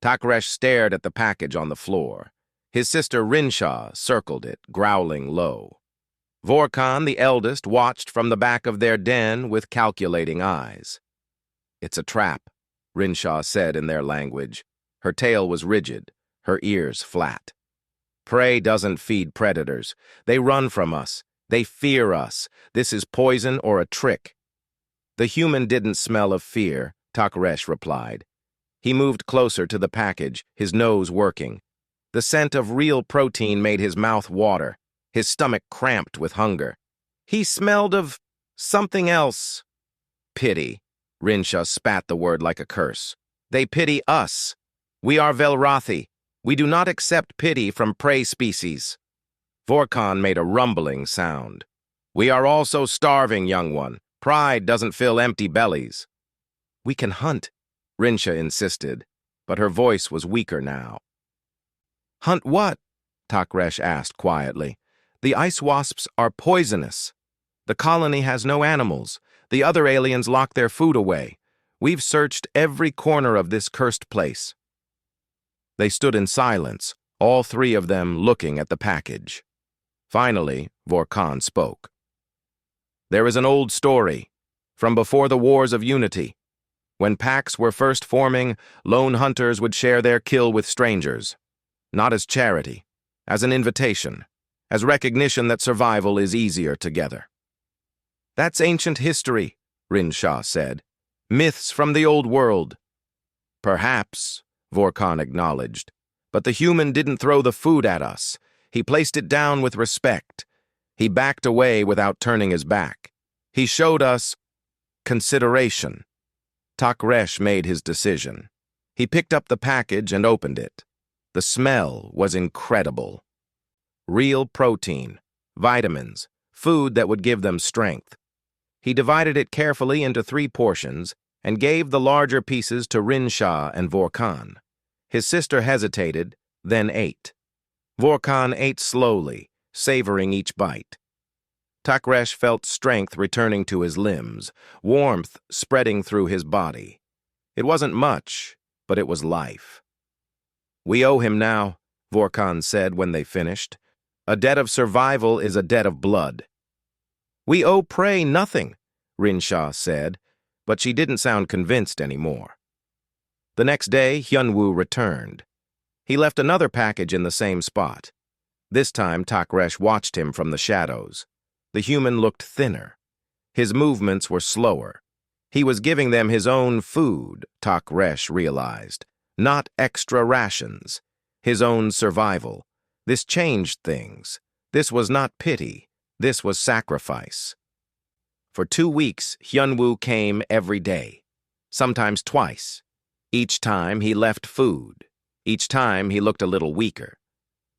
Takresh stared at the package on the floor. His sister Rinshaw circled it, growling low. Vorkon, the eldest, watched from the back of their den with calculating eyes. "It's a trap," Rinshaw said in their language. Her tail was rigid, her ears flat. "Prey doesn't feed predators. They run from us. They fear us. This is poison or a trick." "The human didn't smell of fear," Takresh replied. He moved closer to the package, his nose working. The scent of real protein made his mouth water, his stomach cramped with hunger. He smelled of something else. "Pity." Rinshaw spat the word like a curse. "They pity us. We are Velrathi. We do not accept pity from prey species." Vorkon made a rumbling sound. "We are also starving, young one. Pride doesn't fill empty bellies." "We can hunt," Rinsha insisted, but her voice was weaker now. "Hunt what?" Takresh asked quietly. "The ice wasps are poisonous. The colony has no animals. The other aliens lock their food away. We've searched every corner of this cursed place." They stood in silence, all three of them looking at the package. Finally, Vorkon spoke. "There is an old story, from before the Wars of Unity. When packs were first forming, lone hunters would share their kill with strangers. Not as charity, as an invitation, as recognition that survival is easier together." "That's ancient history," Rinshaw said. "Myths from the old world." "Perhaps," Vorkon acknowledged, "but the human didn't throw the food at us. He placed it down with respect. He backed away without turning his back. He showed us consideration." Takresh made his decision. He picked up the package and opened it. The smell was incredible. Real protein, vitamins, food that would give them strength. He divided it carefully into 3 portions and gave the larger pieces to Rinshaw and Vorkon. His sister hesitated, then ate. Vorkon ate slowly, savoring each bite. Takresh felt strength returning to his limbs, warmth spreading through his body. It wasn't much, but it was life. "We owe him now," Vorkon said when they finished. "A debt of survival is a debt of blood." "We owe prey nothing," Rinshaw said, but she didn't sound convinced anymore. The next day, Hyunwoo returned. He left another package in the same spot. This time, Takresh watched him from the shadows. The human looked thinner. His movements were slower. He was giving them his own food, Takresh realized, not extra rations. His own survival. This changed things. This was not pity. This was sacrifice. For 2 weeks, Hyunwoo came every day, sometimes twice. Each time he left food. Each time he looked a little weaker.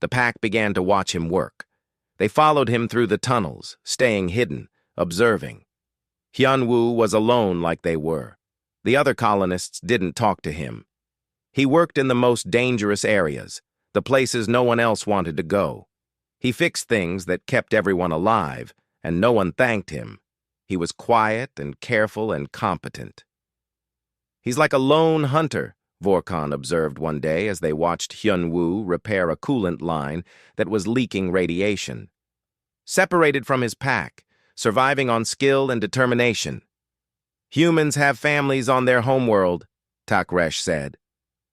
The pack began to watch him work. They followed him through the tunnels, staying hidden, observing. Hyunwoo was alone like they were. The other colonists didn't talk to him. He worked in the most dangerous areas, the places no one else wanted to go. He fixed things that kept everyone alive, and no one thanked him. He was quiet and careful and competent. "He's like a lone hunter," Vorkon observed one day as they watched Hyunwoo repair a coolant line that was leaking radiation. "Separated from his pack, surviving on skill and determination." "Humans have families on their homeworld," Takresh said.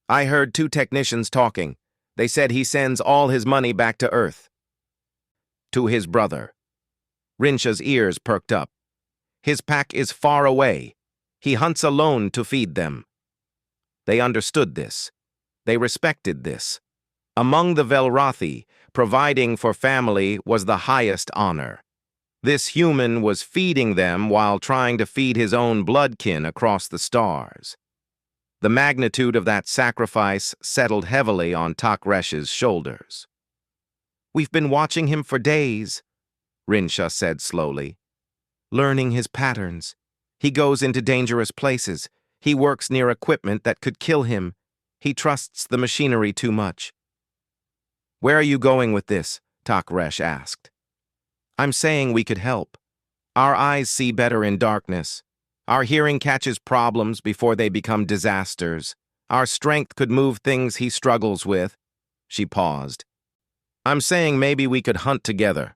"I heard 2 technicians talking. They said he sends all his money back to Earth." "To his brother." Rinsha's ears perked up. "His pack is far away. He hunts alone to feed them." They understood this. They respected this. Among the Velrathi, providing for family was the highest honor. This human was feeding them while trying to feed his own bloodkin across the stars. The magnitude of that sacrifice settled heavily on Takresh's shoulders. "We've been watching him for days," Rinsha said slowly. "Learning his patterns. He goes into dangerous places. He works near equipment that could kill him. He trusts the machinery too much." "Where are you going with this?" Takresh asked. "I'm saying we could help. Our eyes see better in darkness. Our hearing catches problems before they become disasters. Our strength could move things he struggles with. She paused. I'm saying maybe we could hunt together.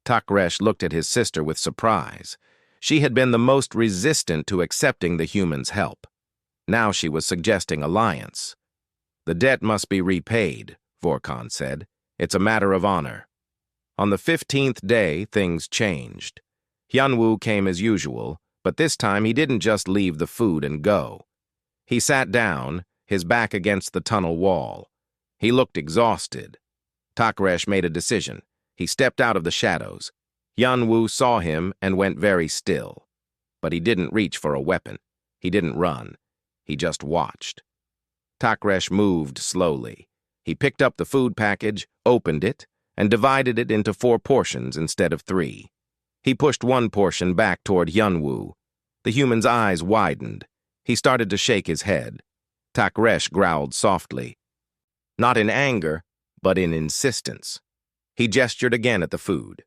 Takresh looked at his sister with surprise. She had been the most resistant to accepting the human's help. Now she was suggesting alliance. The debt must be repaid, Vorkon said. It's a matter of honor. On the 15th day, things changed. Hyunwoo came as usual, but this time he didn't just leave the food and go. He sat down, his back against the tunnel wall. He looked exhausted. Takresh made a decision. He stepped out of the shadows. Hyunwoo saw him and went very still. But he didn't reach for a weapon. He didn't run. He just watched. Takresh moved slowly. He picked up the food package, opened it, and divided it into 4 portions instead of 3. He pushed one portion back toward Hyunwoo. The human's eyes widened. He started to shake his head. Takresh growled softly. Not in anger, but in insistence. He gestured again at the food.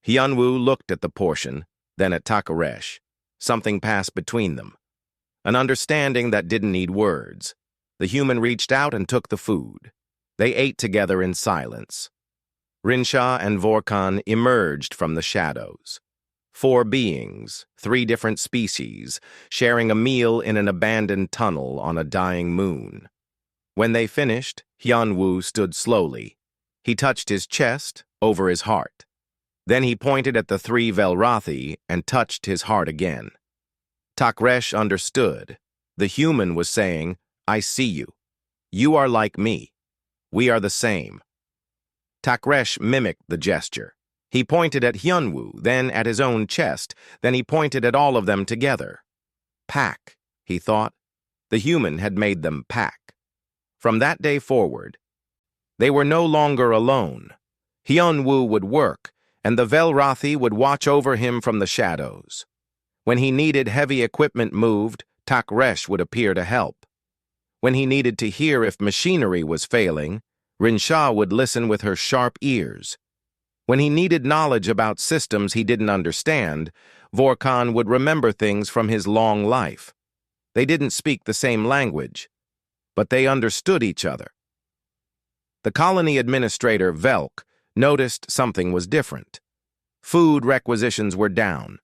Hyunwoo looked at the portion, then at Takresh. Something passed between them. An understanding that didn't need words. The human reached out and took the food. They ate together in silence. Rinsha and Vorkon emerged from the shadows. 4 beings, 3 different species, sharing a meal in an abandoned tunnel on a dying moon. When they finished, Hyunwoo stood slowly. He touched his chest over his heart. Then he pointed at the 3 Velrathi and touched his heart again. Takresh understood. The human was saying, I see you. You are like me. We are the same. Takresh mimicked the gesture. He pointed at Hyunwoo, then at his own chest, then he pointed at all of them together. Pack, he thought. The human had made them pack. From that day forward, they were no longer alone. Hyunwoo would work, and the Velrathi would watch over him from the shadows. When he needed heavy equipment moved, Takresh would appear to help. When he needed to hear if machinery was failing, Rinsha would listen with her sharp ears. When he needed knowledge about systems he didn't understand, Vorkon would remember things from his long life. They didn't speak the same language, but they understood each other. The colony administrator, Velk, noticed something was different. Food requisitions were down.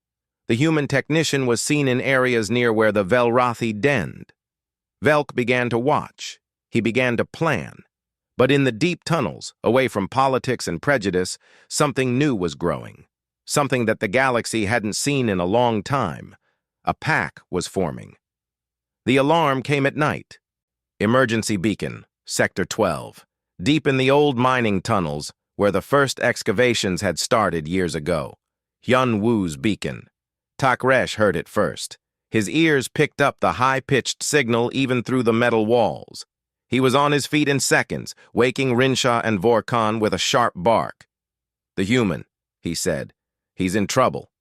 The human technician was seen in areas near where the Velrathi denned. Velk began to watch. He began to plan. But in the deep tunnels, away from politics and prejudice, something new was growing. Something that the galaxy hadn't seen in a long time. A pack was forming. The alarm came at night. Emergency beacon, Sector 12. Deep in the old mining tunnels, where the first excavations had started years ago. Hyunwoo's beacon. Takresh heard it first. His ears picked up the high-pitched signal even through the metal walls. He was on his feet in seconds, waking Rinsha and Vorkon with a sharp bark. The human, he said. He's in trouble.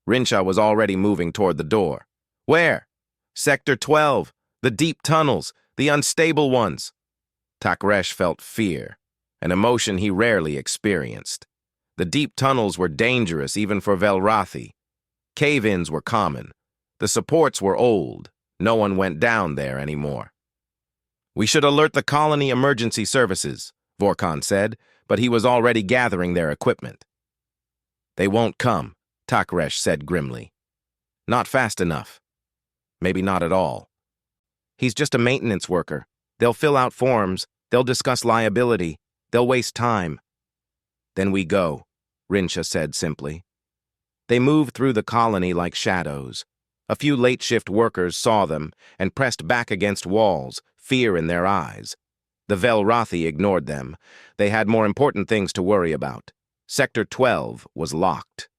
Rinsha was already moving toward the door. Where? Sector 12. The deep tunnels. The unstable ones. Takresh felt fear, an emotion he rarely experienced. The deep tunnels were dangerous even for Velrathi. Cave-ins were common. The supports were old. No one went down there anymore. We should alert the colony emergency services, Vorkon said, but he was already gathering their equipment. They won't come, Takresh said grimly. Not fast enough. Maybe not at all. He's just a maintenance worker. They'll fill out forms. They'll discuss liability. They'll waste time. Then we go, Rinsha said simply. They moved through the colony like shadows. A few late-shift workers saw them and pressed back against walls, fear in their eyes. The Velrathi ignored them. They had more important things to worry about. Sector 12 was locked.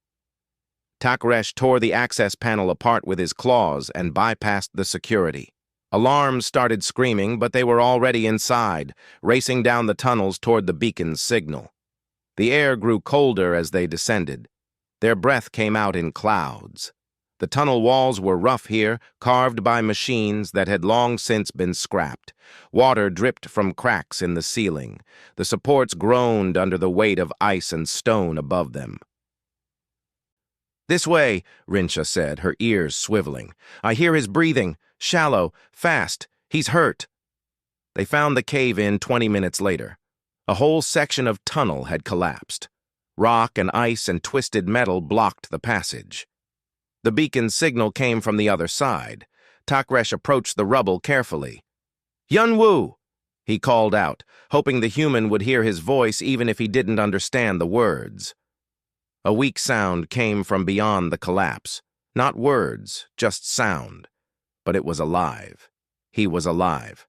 Takresh tore the access panel apart with his claws and bypassed the security. Alarms started screaming, but they were already inside, racing down the tunnels toward the beacon's signal. The air grew colder as they descended. Their breath came out in clouds. The tunnel walls were rough here, carved by machines that had long since been scrapped. Water dripped from cracks in the ceiling. The supports groaned under the weight of ice and stone above them. This way, Rinsha said, her ears swiveling. I hear his breathing. Shallow, fast. He's hurt. They found the cave-in 20 minutes later. A whole section of tunnel had collapsed. Rock and ice and twisted metal blocked the passage. The beacon's signal came from the other side. Takresh approached the rubble carefully. "Yunwu!" he called out, hoping the human would hear his voice even if he didn't understand the words. A weak sound came from beyond the collapse. Not words, just sound. But it was alive. He was alive.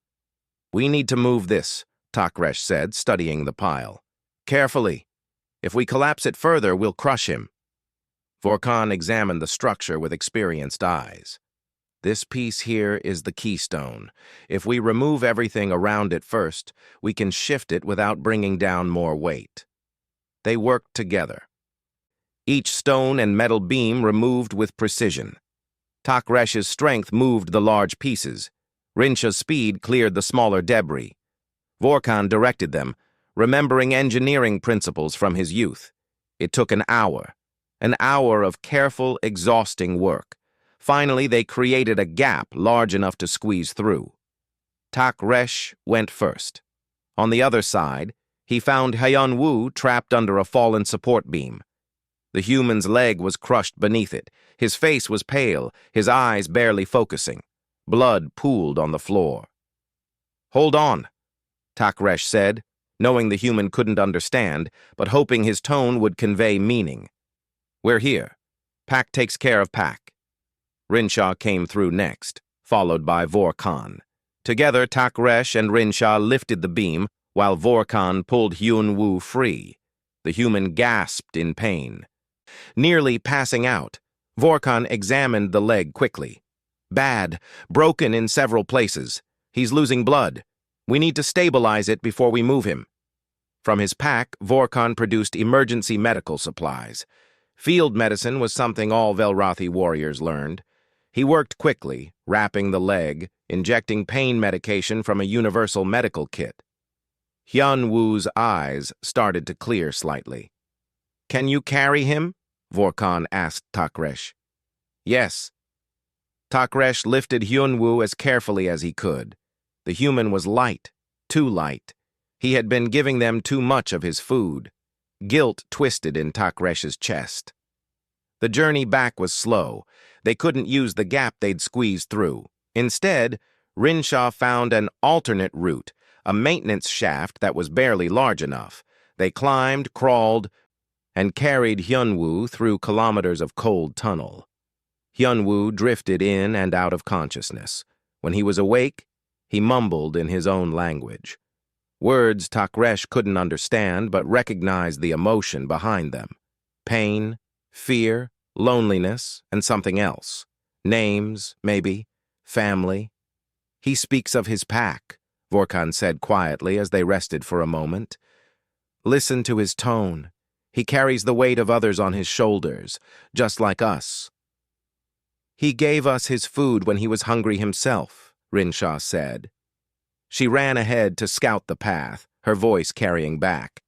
"We need to move this," Takresh said, studying the pile. "Carefully. If we collapse it further, we'll crush him." Vorkan examined the structure with experienced eyes. "This piece here is the keystone. If we remove everything around it first, we can shift it without bringing down more weight." They worked together. Each stone and metal beam removed with precision. Takresh's strength moved the large pieces. Rinsha's speed cleared the smaller debris. Vorkan directed them, remembering engineering principles from his youth. It took an hour of careful, exhausting work. Finally, they created a gap large enough to squeeze through. Takresh went first. On the other side, he found Hyunwoo trapped under a fallen support beam. The human's leg was crushed beneath it. His face was pale, his eyes barely focusing. Blood pooled on the floor. "Hold on," Takresh said, knowing the human couldn't understand, but hoping his tone would convey meaning. "We're here. Pack takes care of Pack." Rinsha came through next, followed by Vorkan. Together, Takresh and Rinsha lifted the beam, while Vorkan pulled Hyunwoo free. The human gasped in pain. Nearly passing out, Vorkan examined the leg quickly. "Bad, broken in several places. He's losing blood. We need to stabilize it before we move him." From his pack, Vorkan produced emergency medical supplies. Field medicine was something all Velrathi warriors learned. He worked quickly, wrapping the leg, injecting pain medication from a universal medical kit. Hyunwoo's eyes started to clear slightly. "Can you carry him?" Vorkan asked Takresh. "Yes." Takresh lifted Hyunwoo as carefully as he could. The human was light, too light. He had been giving them too much of his food. Guilt twisted in Takresh's chest. The journey back was slow. They couldn't use the gap they'd squeezed through. Instead, Rinsha found an alternate route, a maintenance shaft that was barely large enough. They climbed, crawled, and carried Hyunwoo through kilometers of cold tunnel. Hyunwoo drifted in and out of consciousness. When he was awake, he mumbled in his own language. Words Takresh couldn't understand but recognized the emotion behind them. Pain, fear, loneliness, and something else. Names, maybe. Family. "He speaks of his pack," Vorkan said quietly as they rested for a moment. "Listen to his tone. He carries the weight of others on his shoulders, just like us." "He gave us his food when he was hungry himself," Rinsha said. She ran ahead to scout the path, her voice carrying back.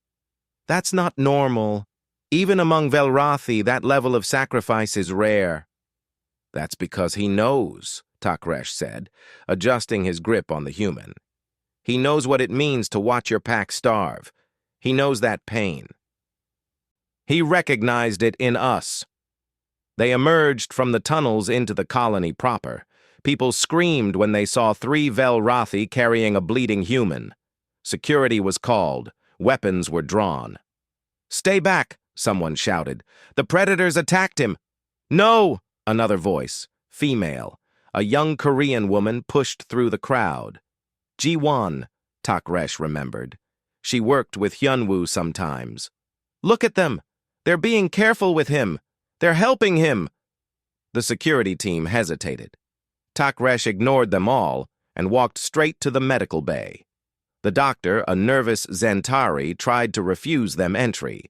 "That's not normal. Even among Velrathi, that level of sacrifice is rare." "That's because he knows," Takresh said, adjusting his grip on the human. "He knows what it means to watch your pack starve. He knows that pain. He recognized it in us." They emerged from the tunnels into the colony proper. People screamed when they saw 3 Velrathi carrying a bleeding human. Security was called. Weapons were drawn. "Stay back," someone shouted. "The predators attacked him." "No!" Another voice, female. A young Korean woman pushed through the crowd. Ji-won, Takresh remembered. She worked with Hyunwoo sometimes. "Look at them! They're being careful with him! They're helping him!" The security team hesitated. Takresh ignored them all and walked straight to the medical bay. The doctor, a nervous Zentari, tried to refuse them entry.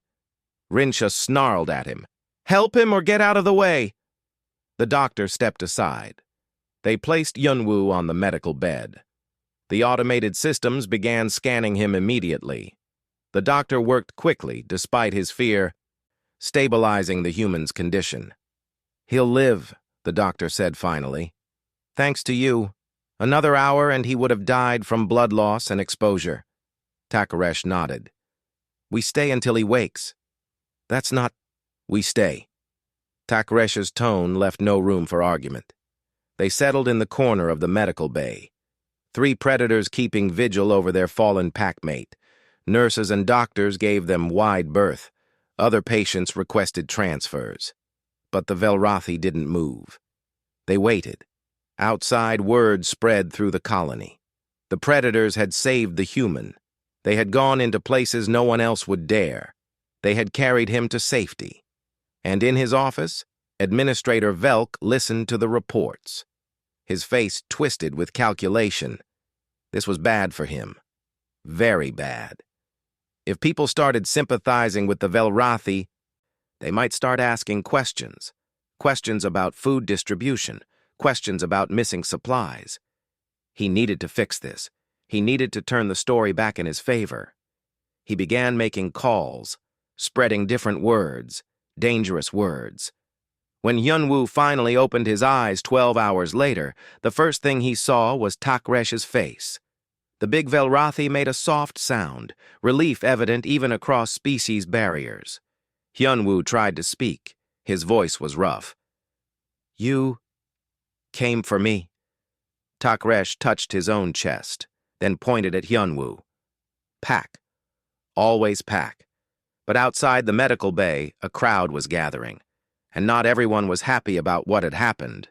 Rinsha snarled at him. "Help him or get out of the way!" The doctor stepped aside. They placed Hyunwoo on the medical bed. The automated systems began scanning him immediately. The doctor worked quickly, despite his fear, stabilizing the human's condition. "He'll live," the doctor said finally. "Thanks to you." Another hour and he would have died from blood loss and exposure. Takaresh nodded. We stay until he wakes. That's not... We stay. Takaresh's tone left no room for argument. They settled in the corner of the medical bay. 3 predators keeping vigil over their fallen packmate. Nurses and doctors gave them wide berth. Other patients requested transfers. But the Velrathi didn't move. They waited. Outside, word spread through the colony. The predators had saved the human. They had gone into places no one else would dare. They had carried him to safety. And in his office, Administrator Velk listened to the reports. His face twisted with calculation. This was bad for him. Very bad. If people started sympathizing with the Velrathi, they might start asking questions. Questions about food distribution. Questions about missing supplies. He needed to fix this. He needed to turn the story back in his favor. He began making calls, spreading different words, dangerous words. When Hyunwoo finally opened his eyes 12 hours later, the first thing he saw was Takresh's face. The big Velrathi made a soft sound, relief evident even across species barriers. Hyunwoo tried to speak. His voice was rough. You came for me. Takresh touched his own chest, then pointed at Hyunwoo. Pack. Always pack. But outside the medical bay, a crowd was gathering, and not everyone was happy about what had happened.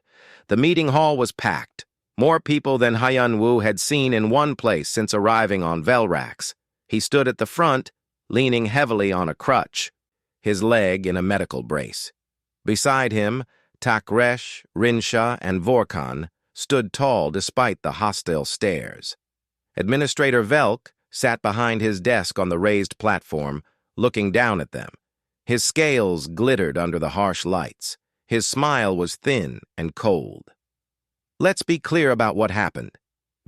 The meeting hall was packed. More people than Hyunwoo had seen in one place since arriving on Velrax. He stood at the front, leaning heavily on a crutch, his leg in a medical brace. Beside him, Takresh, Rinsha, and Vorkan stood tall despite the hostile stares. Administrator Velk sat behind his desk on the raised platform, looking down at them. His scales glittered under the harsh lights. His smile was thin and cold. Let's be clear about what happened,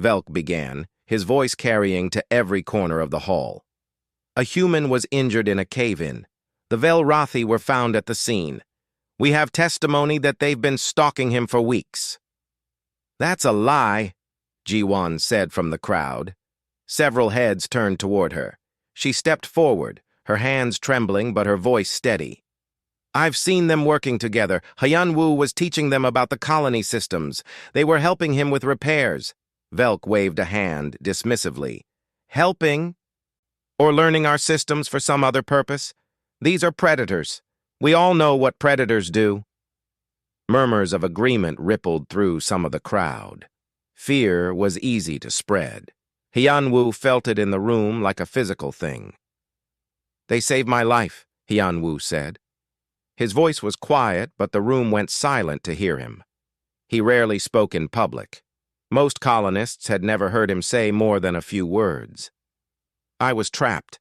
Velk began, his voice carrying to every corner of the hall. A human was injured in a cave-in. The Velrathi were found at the scene. We have testimony that they've been stalking him for weeks. That's a lie, Jiwon said from the crowd. Several heads turned toward her. She stepped forward, her hands trembling but her voice steady. I've seen them working together. Hyunwoo was teaching them about the colony systems. They were helping him with repairs. Velk waved a hand dismissively. Helping? Or learning our systems for some other purpose? These are predators. We all know what predators do. Murmurs of agreement rippled through some of the crowd. Fear was easy to spread. Hyunwoo felt it in the room like a physical thing. They saved my life, Hyunwoo said. His voice was quiet, but the room went silent to hear him. He rarely spoke in public. Most colonists had never heard him say more than a few words. I was trapped.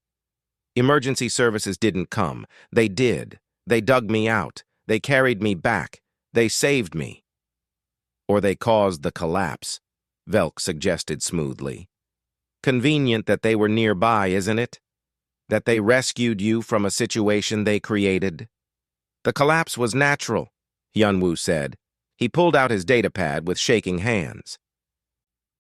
Emergency services didn't come. They did. They dug me out. They carried me back. They saved me. Or they caused the collapse, Velk suggested smoothly. Convenient that they were nearby, isn't it? That they rescued you from a situation they created? The collapse was natural, Hyunwoo said. He pulled out his datapad with shaking hands.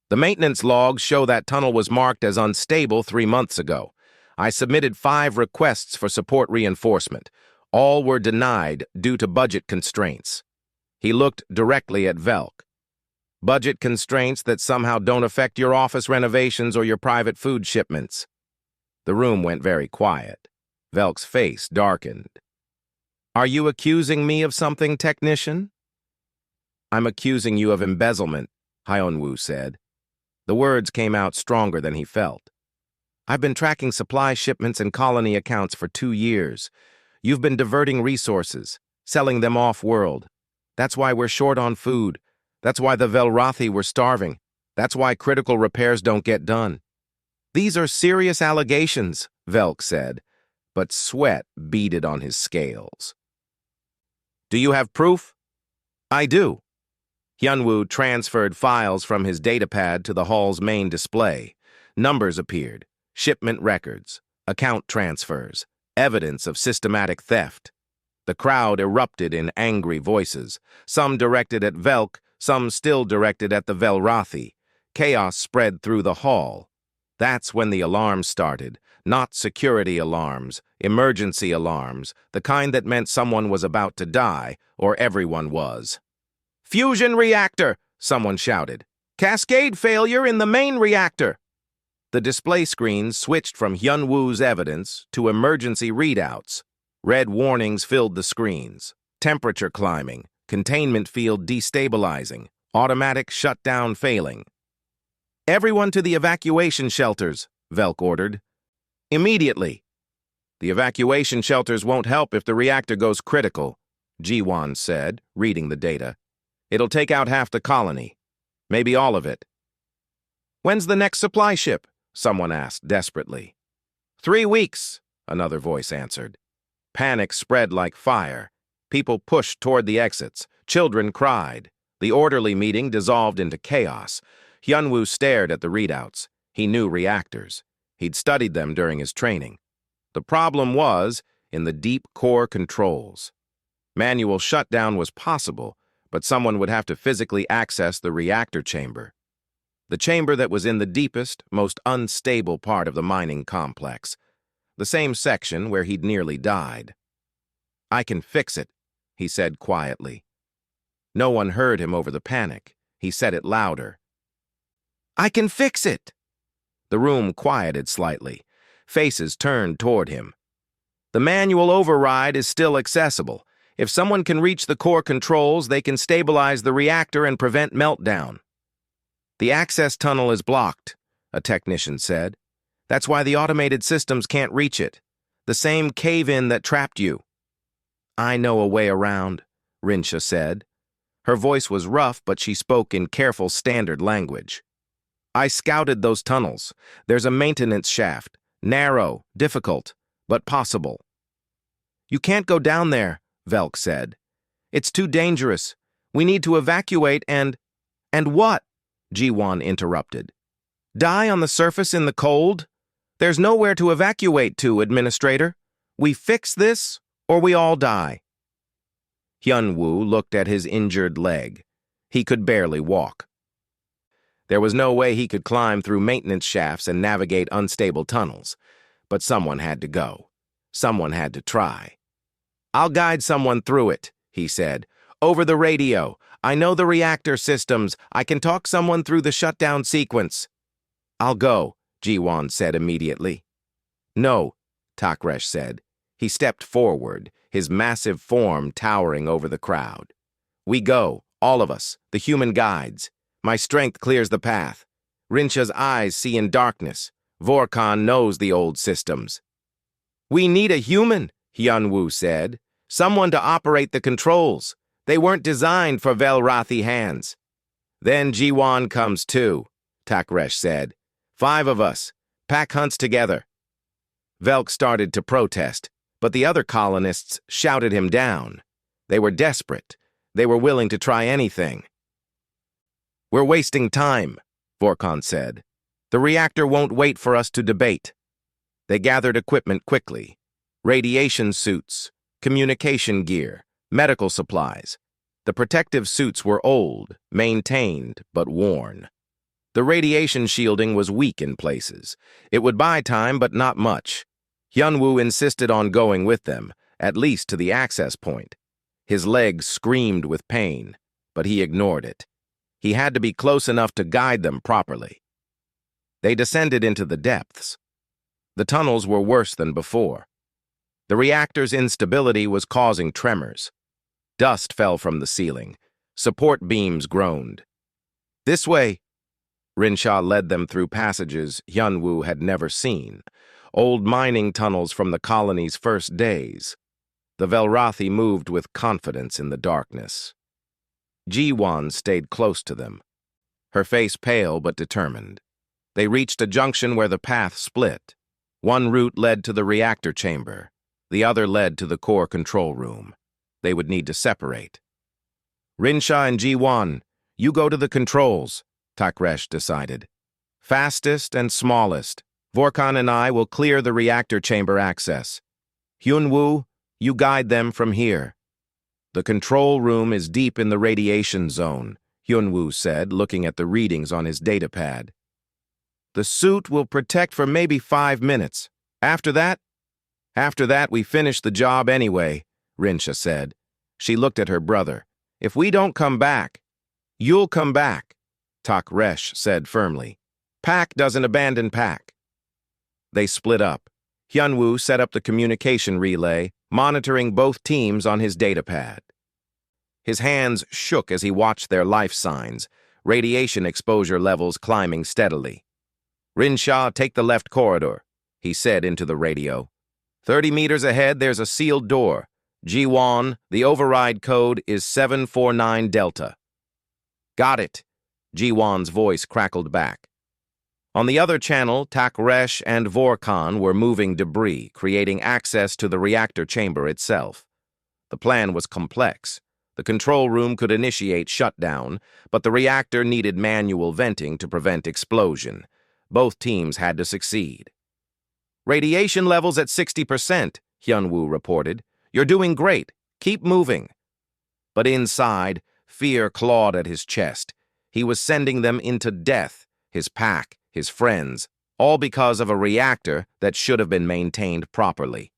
The maintenance logs show that tunnel was marked as unstable 3 months ago. I submitted 5 requests for support reinforcement. All were denied due to budget constraints. He looked directly at Velk. Budget constraints that somehow don't affect your office renovations or your private food shipments. The room went very quiet. Velk's face darkened. Are you accusing me of something, technician? I'm accusing you of embezzlement, Hyunwoo said. The words came out stronger than he felt. I've been tracking supply shipments and colony accounts for 2 years. You've been diverting resources, selling them off-world. That's why we're short on food. That's why the Velrathi were starving. That's why critical repairs don't get done. These are serious allegations, Velk said, but sweat beaded on his scales. Do you have proof? I do. Hyunwoo transferred files from his datapad to the hall's main display. Numbers appeared, shipment records, account transfers, evidence of systematic theft. The crowd erupted in angry voices, some directed at Velk, some still directed at the Velrathi. Chaos spread through the hall. That's when the alarms started. Not security alarms, emergency alarms, the kind that meant someone was about to die, or everyone was. "Fusion reactor!" someone shouted. "Cascade failure in the main reactor!" The display screens switched from Hyun-woo's evidence to emergency readouts. Red warnings filled the screens. Temperature climbing, containment field destabilizing, automatic shutdown failing. "Everyone to the evacuation shelters," Velk ordered. "Immediately." "The evacuation shelters won't help if the reactor goes critical," Ji-won said, reading the data. "It'll take out half the colony. Maybe all of it." "When's the next supply ship?" someone asked desperately. 3 weeks, another voice answered. Panic spread like fire. People pushed toward the exits. Children cried. The orderly meeting dissolved into chaos. Hyun-woo stared at the readouts. He knew reactors. He'd studied them during his training. The problem was in the deep core controls. Manual shutdown was possible, but someone would have to physically access the reactor chamber. The chamber that was in the deepest, most unstable part of the mining complex. The same section where he'd nearly died. "I can fix it," he said quietly. No one heard him over the panic. He said it louder. "I can fix it!" The room quieted slightly. Faces turned toward him. "The manual override is still accessible. If someone can reach the core controls, they can stabilize the reactor and prevent meltdown." "The access tunnel is blocked," a technician said. "That's why the automated systems can't reach it. The same cave-in that trapped you." "I know a way around," Rinsha said. Her voice was rough, but she spoke in careful standard language. "I scouted those tunnels. There's a maintenance shaft. Narrow, difficult, but possible." "You can't go down there," Velk said. "It's too dangerous. We need to evacuate and—" "And what?" Ji-won interrupted. "Die on the surface in the cold? There's nowhere to evacuate to, Administrator. We fix this, or we all die." Hyun-woo looked at his injured leg. He could barely walk. There was no way he could climb through maintenance shafts and navigate unstable tunnels. But someone had to go. Someone had to try. "I'll guide someone through it," he said. "Over the radio. I know the reactor systems. I can talk someone through the shutdown sequence." "I'll go," Ji-won said immediately. "No," Takresh said. He stepped forward, his massive form towering over the crowd. "We go, all of us, the human guides. My strength clears the path. Rinsha's eyes see in darkness. Vorkon knows the old systems." "We need a human," Hyun-woo said. "Someone to operate the controls. They weren't designed for Velrathi hands." "Then Ji-won comes too," Takresh said. "5 of us. Pack hunts together." Velk started to protest, but the other colonists shouted him down. They were desperate. They were willing to try anything. "We're wasting time," Vorkon said. "The reactor won't wait for us to debate." They gathered equipment quickly. Radiation suits, communication gear, medical supplies. The protective suits were old, maintained, but worn. The radiation shielding was weak in places. It would buy time, but not much. Hyun-woo insisted on going with them, at least to the access point. His legs screamed with pain, but he ignored it. He had to be close enough to guide them properly. They descended into the depths. The tunnels were worse than before. The reactor's instability was causing tremors. Dust fell from the ceiling. Support beams groaned. "This way." Rinsha led them through passages Hyun-woo had never seen, old mining tunnels from the colony's first days. The Velrathi moved with confidence in the darkness. Ji-won stayed close to them, her face pale but determined. They reached a junction where the path split. One route led to the reactor chamber. The other led to the core control room. They would need to separate. "Rinsha and Ji-won, you go to the controls," Takresh decided. "Fastest and smallest. Vorkon and I will clear the reactor chamber access. Hyun-woo, you guide them from here. The control room is deep in the radiation zone. Hyunwoo said, looking at the readings on his datapad. The suit will protect for maybe 5 minutes. After that, we finish the job anyway, Rinsha said. She looked at her brother. If we don't come back, you'll come back, Tak Resh said firmly. Pack doesn't abandon pack. They split up. Hyunwoo set up the communication relay, monitoring both teams on his datapad. His hands shook as he watched their life signs, radiation exposure levels climbing steadily. Rinsha, take the left corridor, he said into the radio. 30 meters ahead, there's a sealed door. Jiwon, the override code is 749 Delta. Got it, Jiwon's voice crackled back. On the other channel, Tak Resh and Vorkan were moving debris, creating access to the reactor chamber itself. The plan was complex. The control room could initiate shutdown, but the reactor needed manual venting to prevent explosion. Both teams had to succeed. Radiation levels at 60%, Hyunwoo reported. You're doing great. Keep moving. But inside, fear clawed at his chest. He was sending them into death, his pack, his friends, all because of a reactor that should have been maintained properly.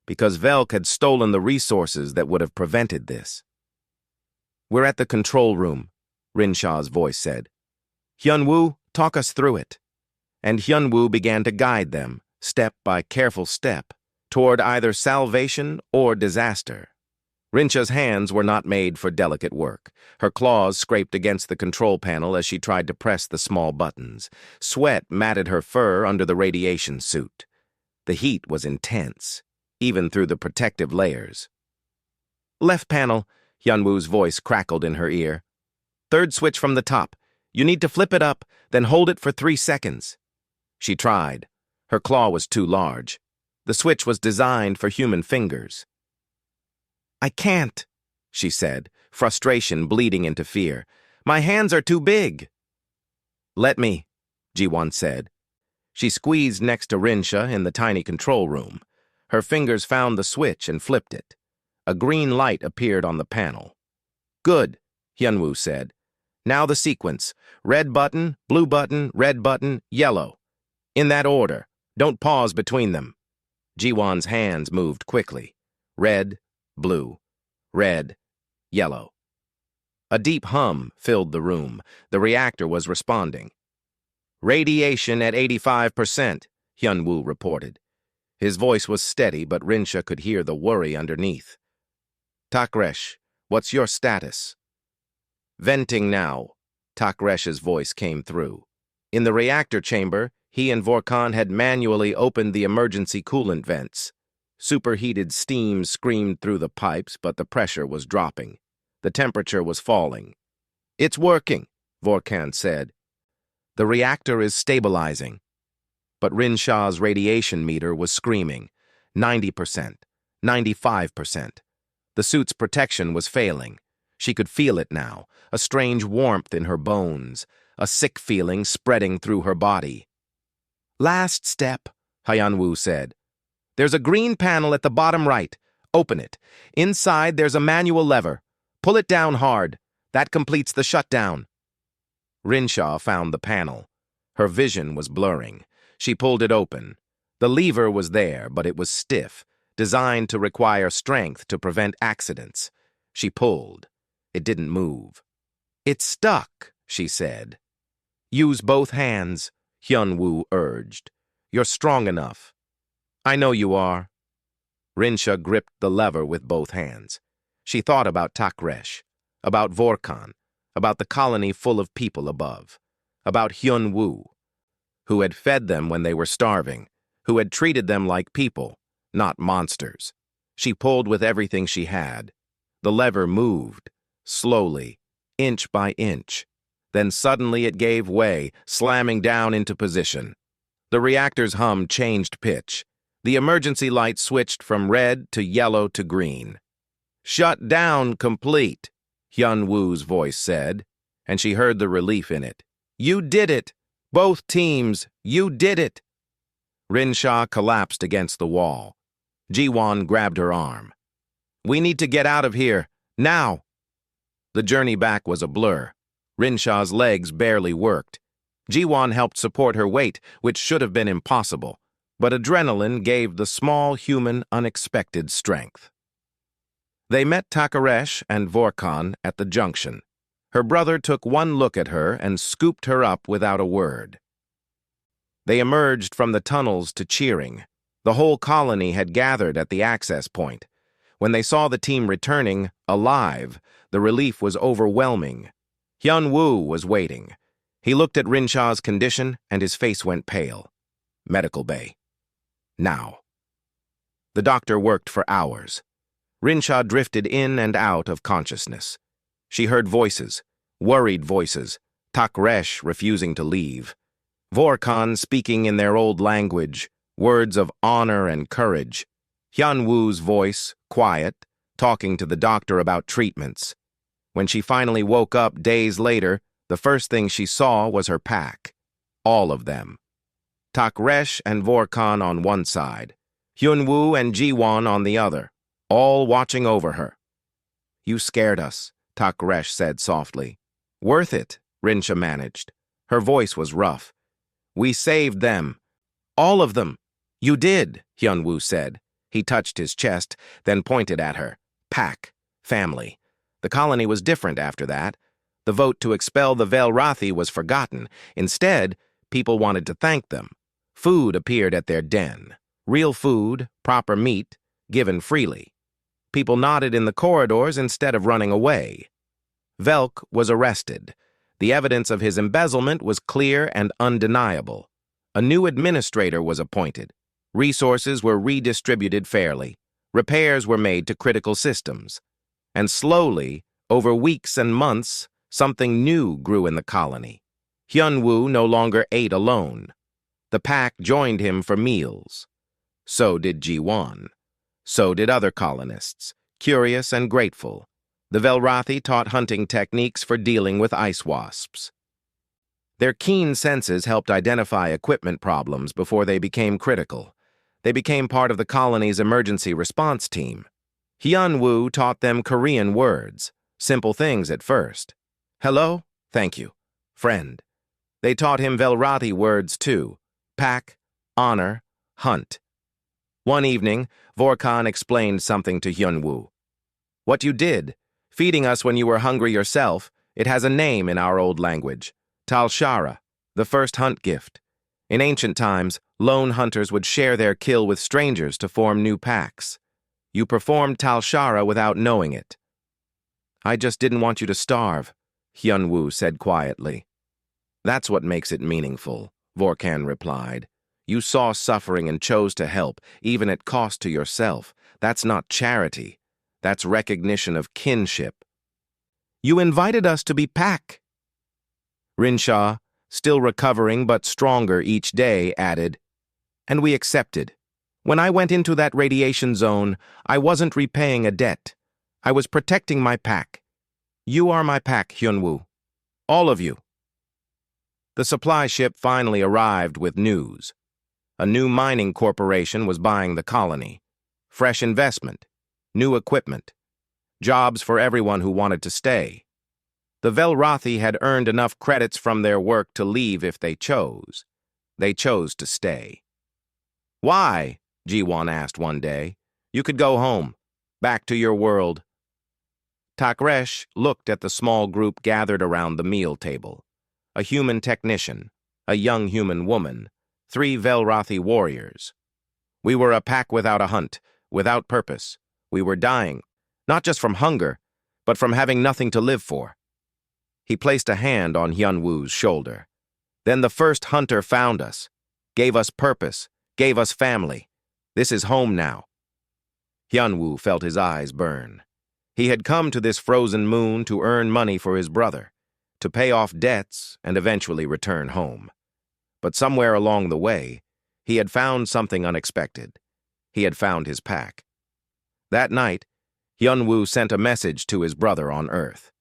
Because Velk had stolen the resources that would have prevented this. We're at the control room, Rinsha's voice said. Hyunwoo, talk us through it. And Hyunwoo began to guide them, step by careful step, toward either salvation or disaster. Rinsha's hands were not made for delicate work. Her claws scraped against the control panel as she tried to press the small buttons. Sweat matted her fur under the radiation suit. The heat was intense, even through the protective layers. Left panel, Hyunwoo's voice crackled in her ear. Third switch from the top. You need to flip it up, then hold it for 3 seconds. She tried. Her claw was too large. The switch was designed for human fingers. I can't, she said, frustration bleeding into fear. My hands are too big. Let me, Jiwon said. She squeezed next to Rinsha in the tiny control room. Her fingers found the switch and flipped it. A green light appeared on the panel. Good, Hyunwoo said. Now the sequence. Red button, blue button, red button, yellow. In that order. Don't pause between them. Jiwon's hands moved quickly. Red, blue, red, yellow. A deep hum filled the room. The reactor was responding. Radiation at 85%, Hyunwoo reported. His voice was steady, but Rinsha could hear the worry underneath. Tak Resh, what's your status? Venting now, Tak Resh's voice came through. In the reactor chamber, he and Vorkan had manually opened the emergency coolant vents. Superheated steam screamed through the pipes, but the pressure was dropping. The temperature was falling. It's working, Vorkan said. The reactor is stabilizing. But Rinsha's radiation meter was screaming. 90%, 95%. The suit's protection was failing. She could feel it now, a strange warmth in her bones, a sick feeling spreading through her body. Last step, Hyunwoo said. There's a green panel at the bottom right. Open it. Inside, there's a manual lever. Pull it down hard. That completes the shutdown. Rinsha found the panel. Her vision was blurring. She pulled it open. The lever was there, but it was stiff, designed to require strength to prevent accidents. She pulled. It didn't move. It's stuck, she said. Use both hands, Hyunwoo urged. You're strong enough. I know you are. Rinsha gripped the lever with both hands. She thought about Tak Resh, about Vorkan, about the colony full of people above, about Hyunwoo, who had fed them when they were starving, who had treated them like people, not monsters. She pulled with everything she had. The lever moved, slowly, inch by inch. Then suddenly it gave way, slamming down into position. The reactor's hum changed pitch. The emergency light switched from red to yellow to green. Shut down complete, Hyunwoo's voice said, and she heard the relief in it. You did it! Both teams, you did it! Rinsha collapsed against the wall. Jiwon grabbed her arm. We need to get out of here, now! The journey back was a blur. Rinshaw's legs barely worked. Jiwon helped support her weight, which should have been impossible, but adrenaline gave the small human unexpected strength. They met Takaresh and Vorkon at the junction. Her brother took one look at her and scooped her up without a word. They emerged from the tunnels to cheering. The whole colony had gathered at the access point. When they saw the team returning, alive, the relief was overwhelming. Hyun-woo was waiting. He looked at Rinshaw's condition and his face went pale. Medical bay. Now. The doctor worked for hours. Rinshaw drifted in and out of consciousness. She heard voices, worried voices, Takresh refusing to leave, Vorkon speaking in their old language, words of honor and courage, Hyun-woo's voice, quiet, talking to the doctor about treatments. When she finally woke up days later, the first thing she saw was her pack. All of them. Takresh and Vorkon on one side, Hyun-woo and Jiwon on the other, all watching over her. "You scared us," Takresh said softly. "Worth it," Rinsha managed. Her voice was rough. "We saved them. All of them." "You did," Hyun-woo said. He touched his chest, then pointed at her. Pack. Family. The colony was different after that. The vote to expel the Velrathi was forgotten. Instead, people wanted to thank them. Food appeared at their den. Real food, proper meat, given freely. People nodded in the corridors instead of running away. Velk was arrested. The evidence of his embezzlement was clear and undeniable. A new administrator was appointed. Resources were redistributed fairly. Repairs were made to critical systems. And slowly, over weeks and months, something new grew in the colony. Hyun-woo no longer ate alone. The pack joined him for meals. So did Jiwon. So did other colonists, curious and grateful. The Velrathi taught hunting techniques for dealing with ice wasps. Their keen senses helped identify equipment problems before they became critical. They became part of the colony's emergency response team. Hyun-woo taught them Korean words, simple things at first. Hello, thank you, friend. They taught him Velrathi words too, pack, honor, hunt. One evening, Vorkon explained something to Hyun-woo. "What you did, feeding us when you were hungry yourself, it has a name in our old language. Talshara, the first hunt gift. In ancient times, lone hunters would share their kill with strangers to form new packs. You performed Talshara without knowing it." "I just didn't want you to starve," Hyun-woo said quietly. "That's what makes it meaningful," Vorkon replied. "You saw suffering and chose to help, even at cost to yourself. That's not charity. That's recognition of kinship." "You invited us to be pack." Rinshaw, still recovering but stronger each day, added, "And we accepted. When I went into that radiation zone, I wasn't repaying a debt. I was protecting my pack. You are my pack, Hyun-woo. All of you." The supply ship finally arrived with news. A new mining corporation was buying the colony. Fresh investment, new equipment, jobs for everyone who wanted to stay. The Velrathi had earned enough credits from their work to leave if they chose. They chose to stay. "Why?" Jiwon asked one day. "You could go home, back to your world." Takresh looked at the small group gathered around the meal table. A human technician, a young human woman, 3 Velrathi warriors. "We were a pack without a hunt, without purpose. We were dying, not just from hunger, but from having nothing to live for." He placed a hand on Hyun-woo's shoulder. "Then the first hunter found us, gave us purpose, gave us family. This is home now." Hyun-woo felt his eyes burn. He had come to this frozen moon to earn money for his brother, to pay off debts and eventually return home. But somewhere along the way, he had found something unexpected. He had found his pack. That night, Hyun-woo sent a message to his brother on Earth.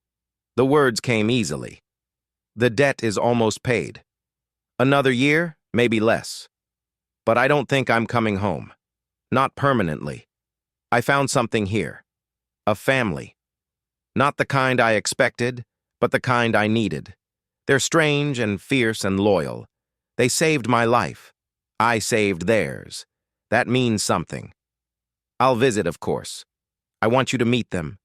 The words came easily. "The debt is almost paid. Another year, maybe less. But I don't think I'm coming home. Not permanently. I found something here. A family. Not the kind I expected, but the kind I needed. They're strange and fierce and loyal. They saved my life. I saved theirs. That means something. I'll visit, of course. I want you to meet them.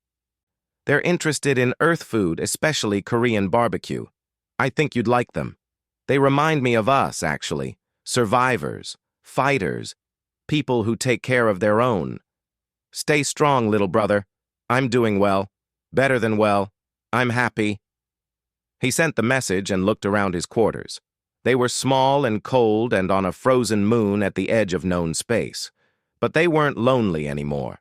They're interested in Earth food, especially Korean barbecue. I think you'd like them. They remind me of us, actually. Survivors, fighters, people who take care of their own. Stay strong, little brother. I'm doing well. Better than well. I'm happy. He sent the message and looked around his quarters. They were small and cold and on a frozen moon at the edge of known space. But they weren't lonely anymore.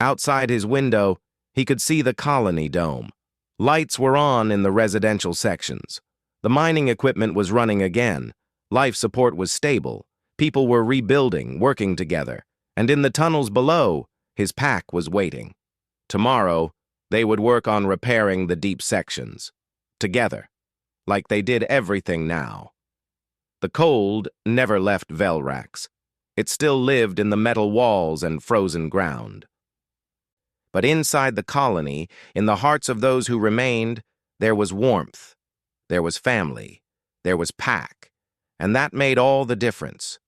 Outside his window, he could see the colony dome. Lights were on in the residential sections. The mining equipment was running again. Life support was stable. People were rebuilding, working together. And in the tunnels below, his pack was waiting. Tomorrow, they would work on repairing the deep sections. Together. Like they did everything now. The cold never left Velrax. It still lived in the metal walls and frozen ground. But inside the colony, in the hearts of those who remained, there was warmth. There was family. There was pack. And that made all the difference.